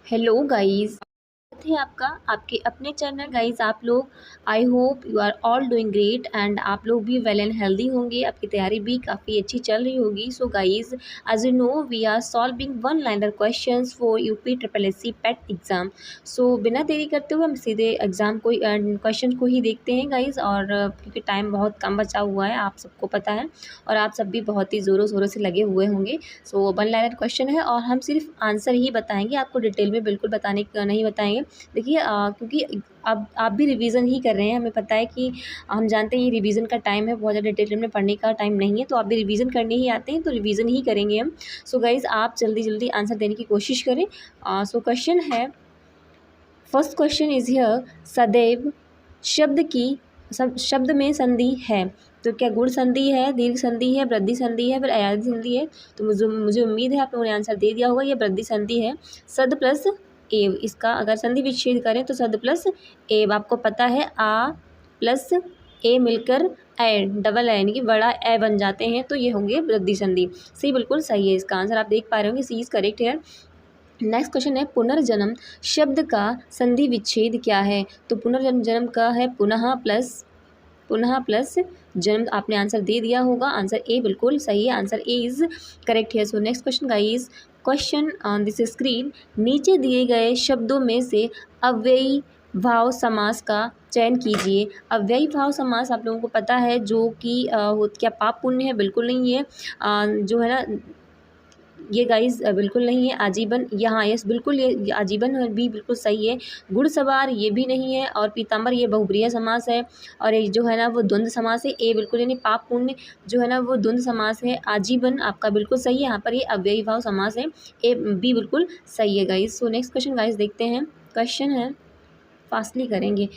Hello guys, है आपका आपके अपने चैनल गाइस। आप लोग I hope you are all doing great and आप लोग भी वेल एंड हेल्दी होंगे। आपकी तैयारी भी काफ़ी अच्छी चल रही होगी। So guys, as you know we are solving one liner questions for UP triple S C PET exam. So बिना देरी करते हुए हम सीधे एग्ज़ाम को क्वेश्चन को ही देखते हैं गाइस। और क्योंकि टाइम बहुत कम बचा हुआ है, आप सबको पता है, और आप सब भी बहुत ही ज़ोरों शोरों से लगे हुए होंगे। सो वन लाइनर क्वेश्चन है और हम सिर्फ आंसर ही बताएंगे, आपको डिटेल में बिल्कुल बताने नहीं बताएंगे। देखिए क्योंकि अब आप भी रिवीजन ही कर रहे हैं, हमें पता है कि हम जानते हैं ये रिवीजन का टाइम है, बहुत ज़्यादा डिटेल में पढ़ने का टाइम नहीं है। तो आप भी रिवीजन करने ही आते हैं तो रिवीजन ही करेंगे हम। सो गाइज़, आप जल्दी जल्दी आंसर देने की कोशिश करें। सो क्वेश्चन है, फर्स्ट क्वेश्चन इज हियर, सदैव शब्द की शब्द में संधि है तो क्या गुण संधि है, दीर्घ संधि है, वृद्धि संधि है, फिर अयाधी संधि है? तो मुझे उम्मीद है आप लोगों ने आंसर दे दिया होगा। ये वृद्धि संधि है, सद प्लस एव। इसका अगर संधि विच्छेद करें तो सद प्लस एव। आपको पता है आ प्लस ए मिलकर ए, डबल ए यानी कि बड़ा ए बन जाते हैं, तो ये होंगे वृद्धि संधि। सी बिल्कुल सही है, इसका आंसर आप देख पा रहे होंगे, सी इज करेक्ट है। नेक्स्ट क्वेश्चन है, पुनर्जन्म शब्द का संधि विच्छेद क्या है? तो पुनर्जन्म का है पुनः प्लस जन्म। आपने आंसर दे दिया होगा, आंसर ए बिल्कुल सही है, आंसर ए इज करेक्ट है। So next question guys, question on this screen, नीचे दिए गए शब्दों में से अव्ययी भाव समास का चयन कीजिए। अव्ययी भाव समास आप लोगों को पता है जो कि क्या पाप पुण्य है? बिल्कुल नहीं है। जो है ना, ये गाइस बिल्कुल नहीं है। आजीवन, यहाँ यस बिल्कुल, ये आजीवन भी बिल्कुल सही है। घुड़सवार ये भी नहीं है, और पीताम्बर ये बहुब्रीहि समास है, और ये जो है ना वो द्वंद्व समास है। ए बिल्कुल, यानी पाप पुण्य जो है ना वो द्वंद्व समास है। आजीवन आपका बिल्कुल सही है, यहाँ पर ये अव्ययी भाव समास है। ए बी बिल्कुल सही है गाइस। सो नेक्स्ट क्वेश्चन गाइस देखते हैं। क्वेश्चन है, फास्टली करेंगे,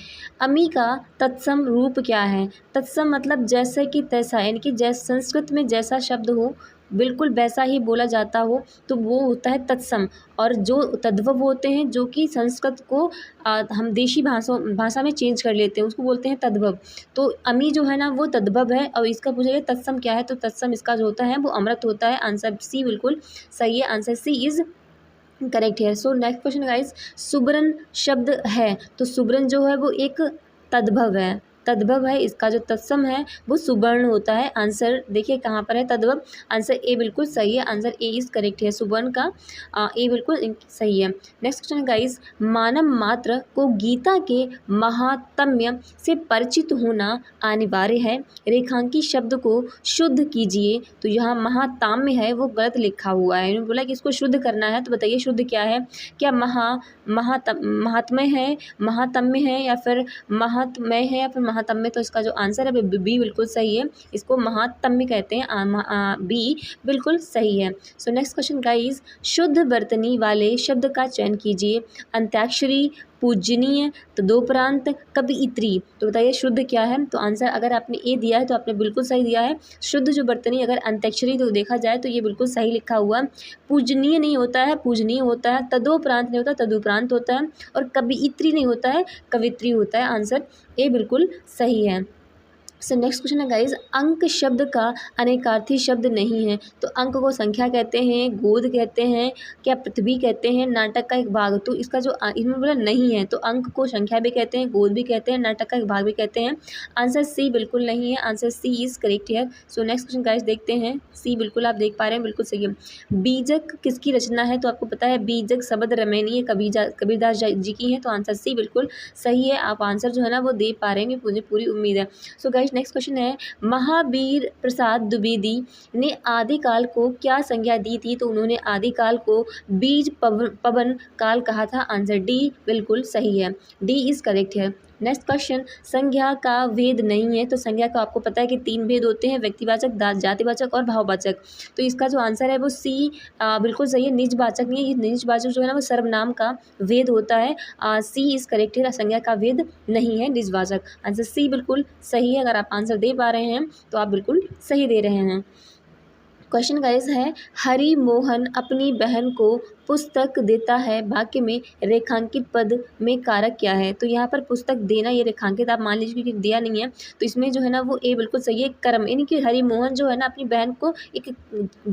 अमी का तत्सम रूप क्या है? तत्सम मतलब जैसे कि तैसा, यानी कि जैसे संस्कृत में जैसा शब्द हो बिल्कुल वैसा ही बोला जाता हो तो वो होता है तत्सम। और जो तद्भव होते हैं, जो कि संस्कृत को हम देशी भाषा में चेंज कर लेते हैं, उसको बोलते हैं तद्भव। तो अमी जो है ना वो तद्भव है, और इसका पूछा गया तत्सम क्या है, तो तत्सम इसका जो होता है वो अमृत होता है। आंसर सी बिल्कुल सही है, आंसर सी इज करेक्ट है। So next question guys, Subaran शब्द है तो सुबरन जो है वो एक तद्भव है, इसका जो तत्सम है वो सुवर्ण होता है। आंसर देखिए कहाँ पर है, तद्भव। आंसर ए बिल्कुल सही है, आंसर ए इज करेक्ट है। सुवर्ण का ए बिल्कुल सही है। नेक्स्ट क्वेश्चन गाइस, मानव मात्र को गीता के महात्म्य से परिचित होना अनिवार्य है, रेखांकी शब्द को शुद्ध कीजिए। तो यहाँ महाताम्य है वो गलत लिखा हुआ है, इन्होंने बोला कि इसको शुद्ध करना है, तो बताइए शुद्ध क्या है? क्या महात्म्य है, महातम्य है, या फिर महात्म्य है, या फिर महातम्य? तो इसका जो आंसर है बी बिल्कुल सही है, इसको महातम्य कहते हैं। बी बिल्कुल सही है। सो नेक्स्ट क्वेश्चन गाइस, शुद्ध वर्तनी वाले शब्द का चयन कीजिए। अंत्याक्षरी, पूजनीय, तदोपरांत, कवियत्री। तो बताइए शुद्ध क्या है? तो आंसर अगर आपने ए दिया है तो आपने बिल्कुल सही दिया है। शुद्ध जो वर्तनी अगर अंत्याक्षरी तो देखा जाए तो ये बिल्कुल सही लिखा हुआ। पूजनीय नहीं होता है, पूजनीय होता है। तदोपरांत नहीं होता, तदुपरांत होता है। और कवियत्री नहीं होता है, कवित्री होता है। आंसर ए बिल्कुल सही है। सो नेक्स्ट क्वेश्चन है गाइज, अंक शब्द का अनेकार्थी शब्द नहीं है, तो अंक को संख्या कहते हैं, गोद कहते हैं, क्या पृथ्वी कहते हैं, नाटक का एक भाग? तो इसका जो इसमें बोला नहीं है, तो अंक को संख्या भी कहते हैं, गोद भी कहते हैं, नाटक का एक भाग भी कहते हैं। आंसर सी बिल्कुल नहीं है, आंसर सी इज करेक्ट है। सो नेक्स्ट क्वेश्चन गाइज देखते हैं, सी बिल्कुल आप देख पा रहे हैं, बिल्कुल सही है। बीजक किसकी रचना है? तो आपको पता है बीजक शब्द रमणीय कबीरदास जी की है, तो आंसर सी बिल्कुल सही है। आप आंसर जो है ना वो दे पा रहे हैं, मुझे पूरी उम्मीद है। सो गाइस नेक्स्ट क्वेश्चन है, महावीर प्रसाद द्विवेदी ने आदिकाल को क्या संज्ञा दी थी? तो उन्होंने आदिकाल को बीज पवन काल कहा था। आंसर डी बिल्कुल सही है, डी इज करेक्ट है। नेक्स्ट क्वेश्चन, संज्ञा का भेद नहीं है, तो संज्ञा का आपको पता है कि 3 भेद होते हैं, व्यक्तिवाचक, जातिवाचक और भाववाचक। तो इसका जो आंसर है वो सी बिल्कुल सही है। निजवाचक नहीं है, ये निजवाचक जो है ना वो सर्वनाम का भेद होता है। सी इज करेक्ट है, संज्ञा का भेद नहीं है निजवाचक। आंसर सी बिल्कुल सही है। अगर आप आंसर दे पा रहे हैं तो आप बिल्कुल सही दे रहे हैं। क्वेश्चन गाइस है, हरि मोहन अपनी बहन को पुस्तक देता है वाक्य में रेखांकित पद में कारक क्या है। तो यहाँ पर पुस्तक देना, ये रेखांकित आप मान लीजिए कि दिया नहीं है, तो इसमें जो है ना वो ए बिल्कुल सही है। कर्म, यानी कि हरिमोहन जो है ना अपनी बहन को एक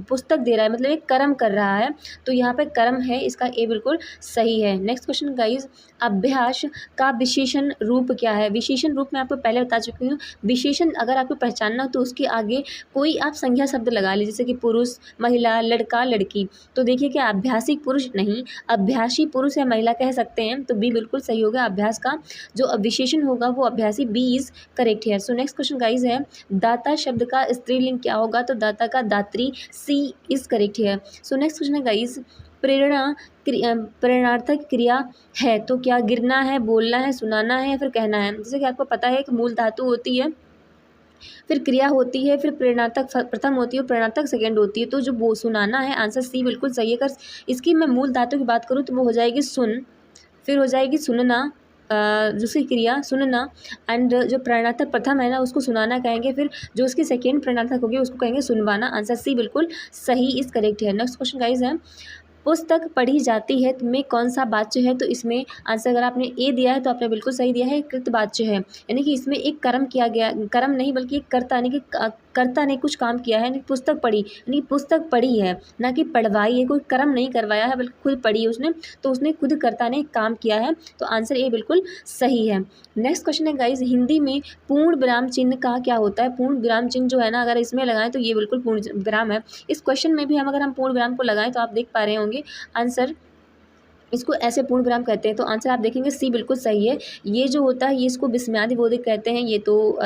पुस्तक दे रहा है, मतलब एक कर्म कर रहा है, तो यहाँ पे कर्म है, इसका ए बिल्कुल सही है। नेक्स्ट क्वेश्चन गाइज, अभ्यास का विशेषण रूप क्या है। विशेषण रूप मैं आपको पहले बता चुकी हूँ। विशेषण अगर आपको पहचानना हो तो उसके आगे कोई आप संज्ञा शब्द लगा लीजिए, जैसे कि पुरुष, महिला, लड़का, लड़की। तो देखिए कि अभ्यासी पुरुष नहीं, अभ्यासी पुरुष या महिला कह सकते हैं, तो बी बिल्कुल सही होगा। अभ्यास का जो विशेषण होगा वो अभ्यासी, बी इज करेक्ट है। सो नेक्स्ट क्वेश्चन गाइज है, दाता शब्द का स्त्रीलिंग क्या होगा। तो दाता का दात्री, सी इज करेक्ट है। सो नेक्स्ट क्वेश्चन है गाइज, प्रेरणार्थक क्रिया है तो क्या गिरना है, बोलना है, सुनाना है या फिर कहना है। जैसे कि आपको पता है कि मूल धातु होती है, फिर क्रिया होती है, फिर प्रेरणार्थक प्रथम होती है, प्रेरणार्थक सेकंड होती है। तो जो वो सुनाना है, आंसर सी बिल्कुल सही है। अगर इसकी मैं मूल धातु की बात करूँ तो वो हो जाएगी सुन, फिर हो जाएगी सुनना, दूसरी क्रिया सुनना, एंड जो प्रेरणार्थक प्रथम है ना उसको सुनाना कहेंगे, फिर जो उसकी सेकेंड प्रेरणार्थक होगी उसको कहेंगे सुनवाना। आंसर सी बिल्कुल सही इस करेक्ट है। नेक्स्ट क्वेश्चन गाइज है, पुस्तक पढ़ी जाती है में कौन सा वाच्य है। तो इसमें आंसर अगर आपने ए दिया है तो आपने बिल्कुल सही दिया है, कृत वाच्य है, यानी कि इसमें एक कर्म किया गया, कर्म नहीं बल्कि एक कर्ता, यानी कि कर्ता ने कुछ काम किया है, यानी पुस्तक पढ़ी, यानी पुस्तक पढ़ी है, ना कि पढ़वाई है, कोई कर्म नहीं करवाया है बल्कि खुद पढ़ी है उसने, तो उसने खुद कर्ता ने काम किया है। तो आंसर ए बिल्कुल सही है। नेक्स्ट क्वेश्चन है गाइज, हिंदी में पूर्ण विराम चिन्ह का क्या होता है। पूर्ण विराम चिन्ह जो है ना अगर इसमें लगाएं तो ये बिल्कुल पूर्ण विराम है। इस क्वेश्चन में भी अगर हम पूर्ण विराम को लगाएं तो आप देख पा रहे होंगे आंसर, इसको ऐसे पूर्ण विराम कहते हैं। तो आंसर आप देखेंगे सी बिल्कुल सही है। ये जो होता है ये इसको विस्मयादि बोधिक कहते हैं, ये तो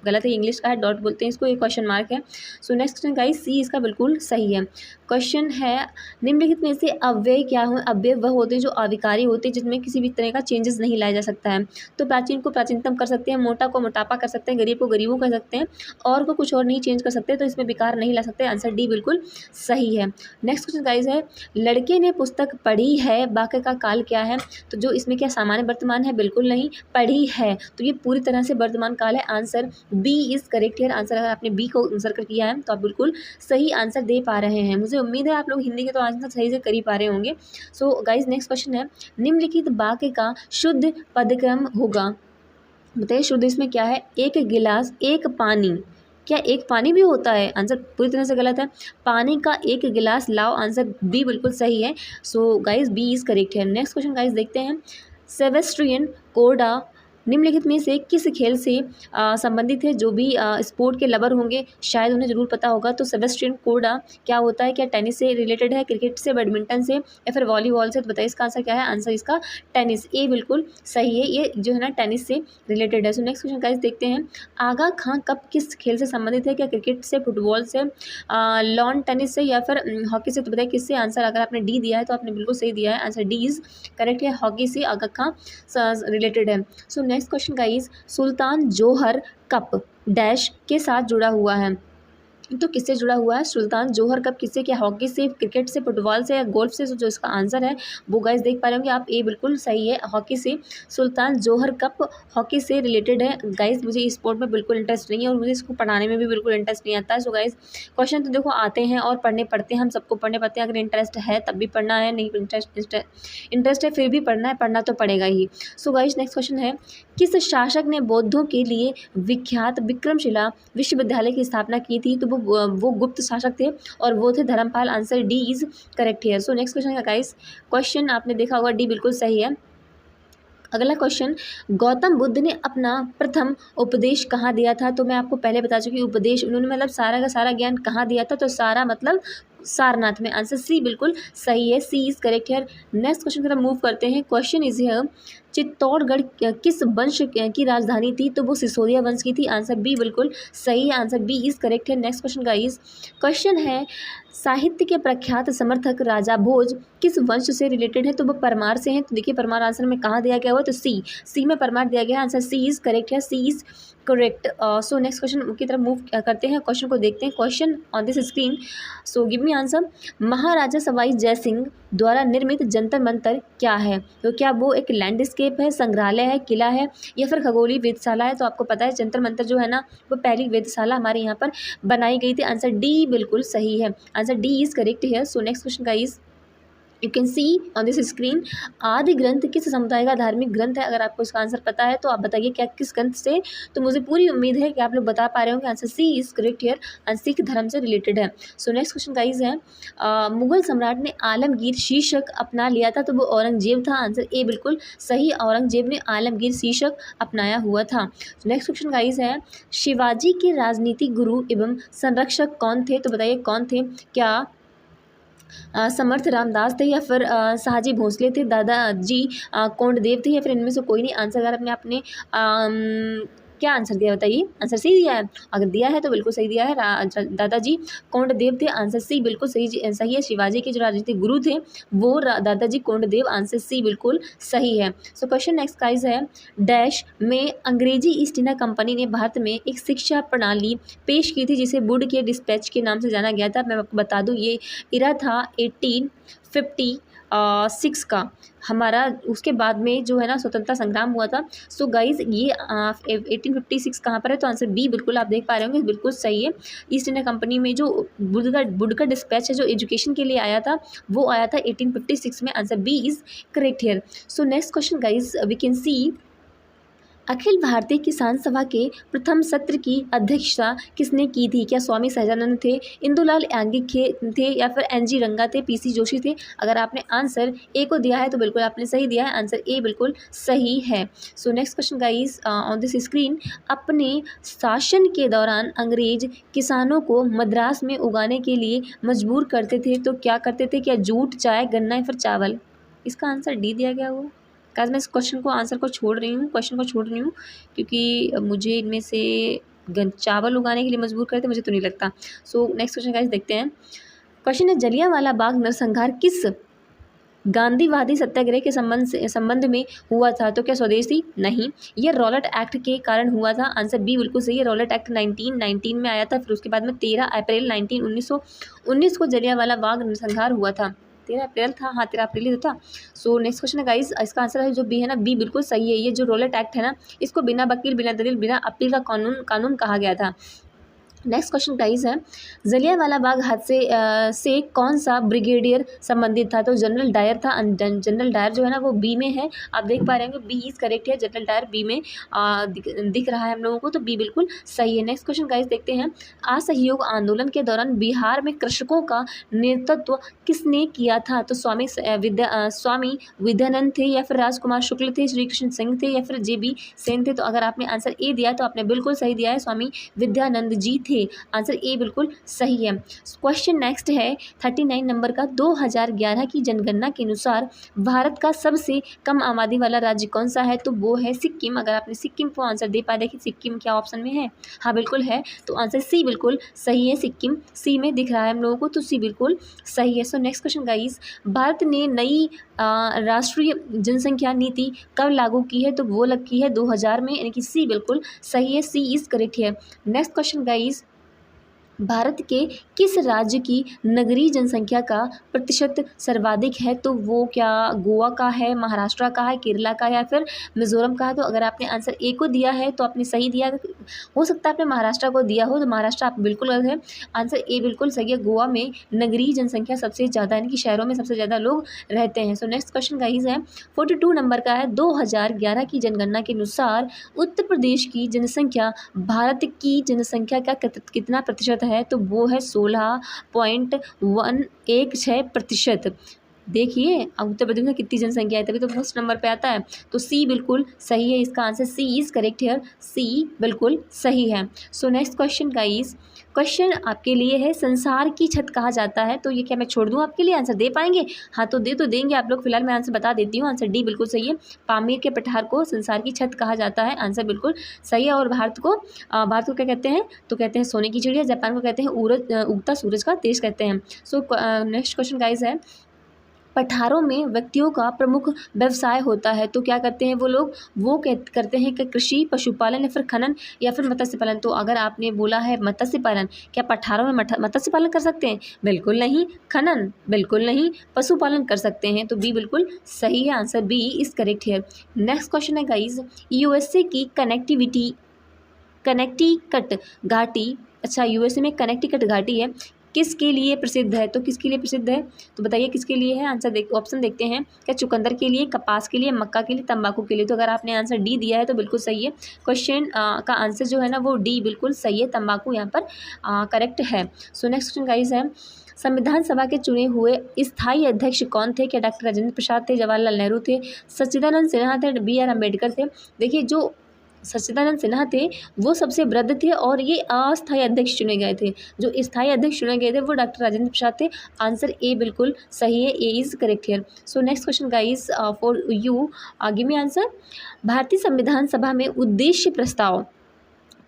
गलत है, इंग्लिश का है, डॉट बोलते हैं इसको, ये क्वेश्चन मार्क है। सो नेक्स्ट क्वेश्चन गाइस, सी इसका बिल्कुल सही है। क्वेश्चन है, निम्नलिखित में से अव्यय क्या हो। अव्यय वह होते हैं जो अविकारी होते हैं, जिसमें किसी भी तरह का चेंजेस नहीं लाया जा सकता है। तो प्राचीन को प्राचीनतम कर सकते हैं, मोटा को मोटापा कर सकते हैं, गरीब को गरीबों कर सकते हैं, और को कुछ और नहीं चेंज कर सकते, तो इसमें विकार नहीं ला सकते। आंसर डी बिल्कुल सही है। नेक्स्ट क्वेश्चन गाइस है, लड़के ने पुस्तक पढ़ी है, वाक्य का काल क्या है। तो जो इसमें क्या सामान्य वर्तमान है, बिल्कुल नहीं, पढ़ी है, तो ये पूरी तरह से वर्तमान काल है। आंसर बी इज करेक्ट है। आंसर अगर आपने बी को सर्कल किया है तो आप बिल्कुल सही आंसर दे पा रहे हैं। मुझे उम्मीद है आप लोग हिंदी के तो आंसर सही से कर ही पा रहे होंगे। सो गाइज नेक्स्ट क्वेश्चन है, निम्नलिखित वाक्य का शुद्ध पदक्रम होगा। बताइए शुद्ध इसमें क्या है। एक गिलास एक पानी, क्या एक पानी भी होता है। आंसर पूरी तरह से गलत है। पानी का एक गिलास लाओ, आंसर बी बिल्कुल सही है। So guys B is correct है। नेक्स्ट क्वेश्चन गाइज देखते हैं, सेबेस्ट्रियन कोर्डा निम्नलिखित में से किस खेल से संबंधित है। जो भी स्पोर्ट के लवर होंगे शायद उन्हें ज़रूर पता होगा। तो सेबेस्टियन कोर्डा क्या होता है, क्या टेनिस से रिलेटेड है, क्रिकेट से, बैडमिंटन से या फिर वॉलीबॉल से। तो बताइए इसका आंसर क्या है। आंसर इसका टेनिस, ए बिल्कुल सही है, ये जो है ना टेनिस से रिलेटेड है। सो नेक्स्ट क्वेश्चन गाइस देखते हैं, आगा खां कप किस खेल से संबंधित है। क्या क्रिकेट से, फुटबॉल से, लॉन टेनिस से या फिर हॉकी से। तो बताइए किससे। आंसर अगर आपने डी दिया है तो आपने बिल्कुल सही दिया है। आंसर डी इज करेक्ट है, हॉकी से आगा खां रिलेटेड है। सो नेक्स्ट क्वेश्चन गाइस, सुल्तान जोहर कप डैश के साथ जुड़ा हुआ है। तो किससे जुड़ा हुआ है सुल्तान जोहर कप, किससे, क्या हॉकी से, क्रिकेट से, फुटबॉल से या गोल्फ से। जो इसका आंसर है वो गाइस देख पा रहे होंगे आप, ए बिल्कुल सही है, हॉकी से। सुल्तान जोहर कप हॉकी से रिलेटेड है। गाइस मुझे इस स्पोर्ट में बिल्कुल इंटरेस्ट नहीं है और मुझे इसको पढ़ाने में भी बिल्कुल इंटरेस्ट नहीं आता है। सो गाइस क्वेश्चन तो देखो आते हैं और पढ़ने पड़ते हैं, हम सबको पढ़ने पड़ते हैं। अगर इंटरेस्ट है तब भी पढ़ना है, नहीं इंटरेस्ट है फिर भी पढ़ना है, पढ़ना तो पड़ेगा ही। सो गाइस नेक्स्ट क्वेश्चन है, किस शासक ने बौद्धों के लिए विख्यात विक्रमशिला विश्वविद्यालय की स्थापना की थी। तो वो गुप्त शासक थे और वो थे धर्मपाल। आंसर डी इज करेक्ट है। सो नेक्स्ट क्वेश्चन है गाइस, क्वेश्चन आपने देखा होगा डी बिल्कुल सही है। अगला क्वेश्चन, गौतम बुद्ध ने अपना प्रथम उपदेश कहाँ दिया था। तो मैं आपको पहले बता चुकी हूँ, उपदेश उन्होंने मतलब सारा का सारा ज्ञान कहाँ दिया था। तो सारा मतलब सारनाथ में। आंसर सी बिल्कुल सही है, सी इज करेक्ट है। नेक्स्ट क्वेश्चन की तरफ मूव करते हैं। क्वेश्चन इज है, चित्तौड़गढ़ किस वंश की राजधानी थी। तो वो सिसोदिया वंश की थी। आंसर बी बिल्कुल सही है, आंसर बी इज करेक्ट है। नेक्स्ट क्वेश्चन गाइस, क्वेश्चन है, साहित्य के प्रख्यात समर्थक राजा भोज किस वंश से रिलेटेड है। तो वो परमार से हैं। तो देखिए परमार आंसर में कहाँ दिया गया हुआ, तो सी में परमार दिया गया है। आंसर सी इज करेक्ट है, C is correct. So next question की तरफ मूव करते हैं, क्वेश्चन को देखते हैं। Question on this screen, so give me answer. Maharaja Sawai Jai Singh द्वारा निर्मित जंतर मंतर क्या है। तो क्या वो एक लैंडस्केप है, संग्रहालय है, किला है या फिर खगोलीय वेधशाला है। तो आपको पता है जंतर मंतर जो है ना वो पहली वेधशाला हमारे यहाँ पर बनाई गई थी। आंसर डी बिल्कुल सही है, आंसर डी इज करेक्ट है। So next question guys, you can see on this screen. आदि ग्रंथ किस समुदाय का धार्मिक ग्रंथ है? अगर आपको इसका आंसर पता है तो आप बताइए क्या किस ग्रंथ से। तो मुझे पूरी उम्मीद है कि आप लोग बता पा रहे होंगे। Answer C is correct here and Sikh धर्म से रिलेटेड है। सो नेक्स्ट क्वेश्चन गाइज है, मुगल सम्राट ने आलमगीर शीर्षक अपना लिया था तो वो औरंगजेब था। आंसर ए बिल्कुल सही, औरंगजेब ने आलमगीर शीर्षक अपनाया हुआ था। नेक्स्ट क्वेश्चन गाइज है, शिवाजी के राजनीतिक गुरु एवं संरक्षक कौन थे? तो बताइए कौन थे? क्या समर्थ रामदास थे या फिर शाहजी भोसले थे, दादाजी कोंडदेव थे या फिर इनमें से कोई नहीं? आंसर अगर अपने क्या आंसर दिया बताइए। आंसर सी दिया है, अगर दिया है तो बिल्कुल सही दिया है, दादाजी कोंडदेव थे। आंसर सी बिल्कुल सही है। शिवाजी के जो राजनीतिक गुरु थे वो दादाजी कोंडदेव। आंसर सी बिल्कुल सही है। सो क्वेश्चन नेक्स्ट गाइस है, डैश में अंग्रेजी ईस्ट इंडिया कंपनी ने भारत में एक शिक्षा प्रणाली पेश की थी जिसे वुड के डिस्पैच के नाम से जाना गया था। मैं आपको बता दूं ये इरा था 1856 का हमारा। उसके बाद में जो है ना स्वतंत्रता संग्राम हुआ था। सो गाइज ये 1856 कहाँ पर है? तो आंसर बी बिल्कुल आप देख पा रहे होंगे बिल्कुल सही है। ईस्ट इंडिया कंपनी में जो वुड का डिस्पैच है जो एजुकेशन के लिए आया था वो आया था 1856 में। Answer B is correct here. So next question guys we can see, Akhil Bharatiya Kisan सभा के प्रथम सत्र की अध्यक्षता किसने की थी? क्या स्वामी सहजानंद थे, इंदुलाल याग्निक थे या फिर एनजी रंगा थे, पीसी जोशी थे? अगर आपने आंसर ए को दिया है तो बिल्कुल आपने सही दिया है। आंसर ए बिल्कुल सही है। So next question guys on this screen, अपने शासन के दौरान अंग्रेज किसानों को मद्रास में उगाने के लिए मजबूर करते थे तो क्या करते थे? क्या जूट, चाय, गन्ना या फिर चावल? इसका आंसर डी दिया गया हुआ। गाइस मैं इस क्वेश्चन को आंसर को छोड़ रही हूँ, क्वेश्चन को छोड़ रही हूँ क्योंकि मुझे इनमें से चावल उगाने के लिए मजबूर करते मुझे तो नहीं लगता। सो नेक्स्ट क्वेश्चन गाइस देखते हैं। क्वेश्चन है, जलियांवाला बाग नरसंहार किस गांधीवादी सत्याग्रह के संबंध में हुआ था? तो क्या स्वदेशी? नहीं। यह रॉलेट एक्ट के कारण हुआ था। आंसर बी बिल्कुल सही है। रॉलेट एक्ट 1919 में आया था, फिर उसके बाद में 13 अप्रैल 1919 को जलियांवाला बाग नरसंहार हुआ था। 13 अप्रैल था, हाँ 13 अप्रैल ही तो था। सो नेक्स्ट क्वेश्चन है गाइस, इसका आंसर है जो बी है ना, बी बिल्कुल सही है। ये जो रॉलेट एक्ट है ना, इसको बिना वकील, बिना दलील, बिना अपील का कानून कहा गया था। नेक्स्ट क्वेश्चन गाइस है, जलियांवाला बाग हादसे से कौन सा ब्रिगेडियर संबंधित था? तो जनरल डायर था। जनरल डायर जो है ना वो बी में है, आप देख पा रहे होंगे बी इज करेक्ट है। जनरल डायर बी में दिख रहा है हम लोगों को, तो बी बिल्कुल सही है। नेक्स्ट क्वेश्चन गाइस देखते हैं, असहयोग आंदोलन के दौरान बिहार में कृषकों का नेतृत्व किसने किया था? तो स्वामी विद्यानंद थे या फिर राजकुमार शुक्ल थे, श्री कृष्ण सिंह थे या फिर JB सेन थे? तो अगर आपने आंसर ए दिया तो आपने बिल्कुल सही दिया है, स्वामी विद्यानंद जी थे। आंसर ए बिल्कुल सही है। क्वेश्चन नेक्स्ट है 39 नंबर का, 2011 की जनगणना के अनुसार भारत का सबसे कम आबादी वाला राज्य कौन सा है? तो वो है सिक्किम। अगर आपने सिक्किम को आंसर दे पाए, देखिए सिक्किम क्या ऑप्शन में है, हाँ बिल्कुल है, तो आंसर सी बिल्कुल सही है। सिक्किम सी में दिख रहा है हम लोगों को, तो सी बिल्कुल सही है। So next question guys, Bharat ने नई राष्ट्रीय जनसंख्या नीति कब लागू की है? तो वो लगी है 2000 में, यानी कि सी बिल्कुल सही है। सी इज करेक्ट है। नेक्स्ट क्वेश्चन गाइस, भारत के किस राज्य की नगरीय जनसंख्या का प्रतिशत सर्वाधिक है? तो वो क्या गोवा का है, महाराष्ट्र का है, केरला का या फिर मिजोरम का है? तो अगर आपने आंसर ए को दिया है तो आपने सही दिया, हो सकता है आपने महाराष्ट्र को दिया हो, तो महाराष्ट्र आप बिल्कुल गलत है। आंसर ए बिल्कुल सही है। गोवा में नगरीय जनसंख्या सबसे ज़्यादा, यानी कि शहरों में सबसे ज़्यादा लोग रहते हैं। सो नेक्स्ट क्वेश्चन गाइस है 42 नंबर का है, 2011 की जनगणना के अनुसार उत्तर प्रदेश की जनसंख्या भारत की जनसंख्या का कितना प्रतिशत है? तो वो है 16.116%। देखिए अब उत्तर प्रदेश में कितनी जनसंख्या है, तभी तो फर्स्ट नंबर पे आता है। तो सी बिल्कुल सही है, इसका answer C is correct here, C बिल्कुल सही है। So next question guys, question आपके लिए है, संसार की छत कहा जाता है? तो ये क्या मैं छोड़ दूं आपके लिए, आंसर दे पाएंगे? हाँ तो दे तो देंगे आप लोग, फिलहाल मैं आंसर बता देती हूँ। आंसर डी बिल्कुल सही है, पामीर के पठार को संसार की छत कहा जाता है। आंसर बिल्कुल सही है। और भारत को क्या कहते हैं? तो कहते हैं सोने की चिड़िया। जापान को कहते हैं उगता सूरज का देश कहते हैं। सो नेक्स्ट क्वेश्चन गाइस है, पठारों में व्यक्तियों का प्रमुख व्यवसाय होता है, तो क्या करते हैं वो लोग? वो करते हैं कि कृषि, पशुपालन या फिर खनन या फिर मत्स्य पालन। तो अगर आपने बोला है मत्स्य पालन, क्या पठारों में मत्स्य पालन कर सकते हैं? बिल्कुल नहीं। खनन बिल्कुल नहीं। पशुपालन कर सकते हैं, तो बी बिल्कुल सही है। Answer B is correct here. Next question है गाइज, USA की कनेक्टिकट घाटी, अच्छा USA में कनेक्टिकट घाटी है, किसके लिए प्रसिद्ध है? तो किसके लिए प्रसिद्ध है? तो बताइए किसके लिए है? आंसर ऑप्शन देखते हैं। क्या चुकंदर के लिए, कपास के लिए, मक्का के लिए, तंबाकू के लिए? तो अगर आपने आंसर डी दिया है तो बिल्कुल सही है। क्वेश्चन का आंसर जो है ना वो डी बिल्कुल सही है, तंबाकू यहाँ पर करेक्ट है। सो नेक्स्ट क्वेश्चन गाइस है, संविधान सभा के चुने हुए स्थायी अध्यक्ष कौन थे? क्या डॉक्टर राजेंद्र प्रसाद थे, जवाहरलाल नेहरू थे, सच्चिदानंद सिन्हा थे, बी आर अम्बेडकर थे? देखिए जो सच्चिदानंद सिन्हा थे वो सबसे वृद्ध थे और ये अस्थायी अध्यक्ष चुने गए थे। जो स्थायी अध्यक्ष चुने गए थे वो डॉक्टर राजेंद्र प्रसाद थे। आंसर ए बिल्कुल सही है, A is correct here. So next question guys for you, give me answer. भारतीय संविधान सभा में उद्देश्य प्रस्ताव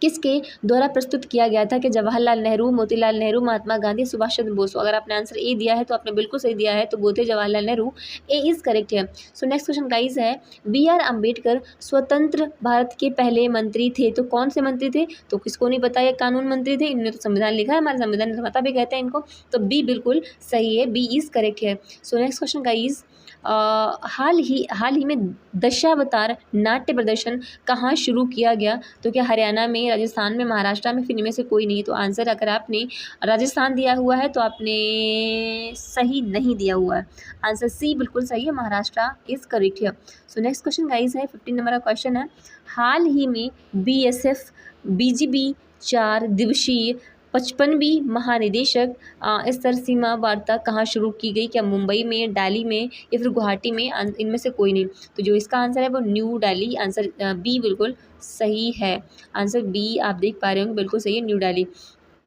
किसके द्वारा प्रस्तुत किया गया था? कि जवाहरलाल नेहरू, मोतीलाल नेहरू, महात्मा गांधी, सुभाष चंद्र बोस? अगर आपने आंसर ए दिया है तो आपने बिल्कुल सही दिया है, तो वो थे Jawaharlal Nehru, A is correct है। सो नेक्स्ट क्वेश्चन गाइस है, बी आर अम्बेडकर स्वतंत्र भारत के पहले मंत्री थे, तो कौन से मंत्री थे? तो किसको नहीं पता, ये कानून मंत्री थे, इन्होंने तो संविधान लिखा है, हमारे संविधान निर्माता भी कहते हैं इनको, तो बी बिल्कुल सही है, बी इज़ करेक्ट है। सो नेक्स्ट क्वेश्चन गाइस, हाल ही में दशावतार नाट्य प्रदर्शन कहाँ शुरू किया गया? तो क्या हरियाणा में, राजस्थान में, महाराष्ट्र में, फिर इनमें से कोई नहीं? तो आंसर अगर आपने राजस्थान दिया हुआ है तो आपने सही नहीं दिया हुआ है। आंसर सी बिल्कुल सही है, महाराष्ट्र इज करेक्ट है। सो नेक्स्ट क्वेश्चन गाइस है 15 नंबर का क्वेश्चन है, हाल ही में BSF BGB 4 दिवसीय 55वीं महानिदेशक स्तर सीमा वार्ता कहाँ शुरू की गई? क्या मुंबई में, दिल्ली में या फिर गुवाहाटी में? इनमें से कोई नहीं, तो जो इसका आंसर है वो न्यू दिल्ली, आंसर बी बिल्कुल सही है। आंसर बी आप देख पा रहे होंगे बिल्कुल सही है, न्यू दिल्ली।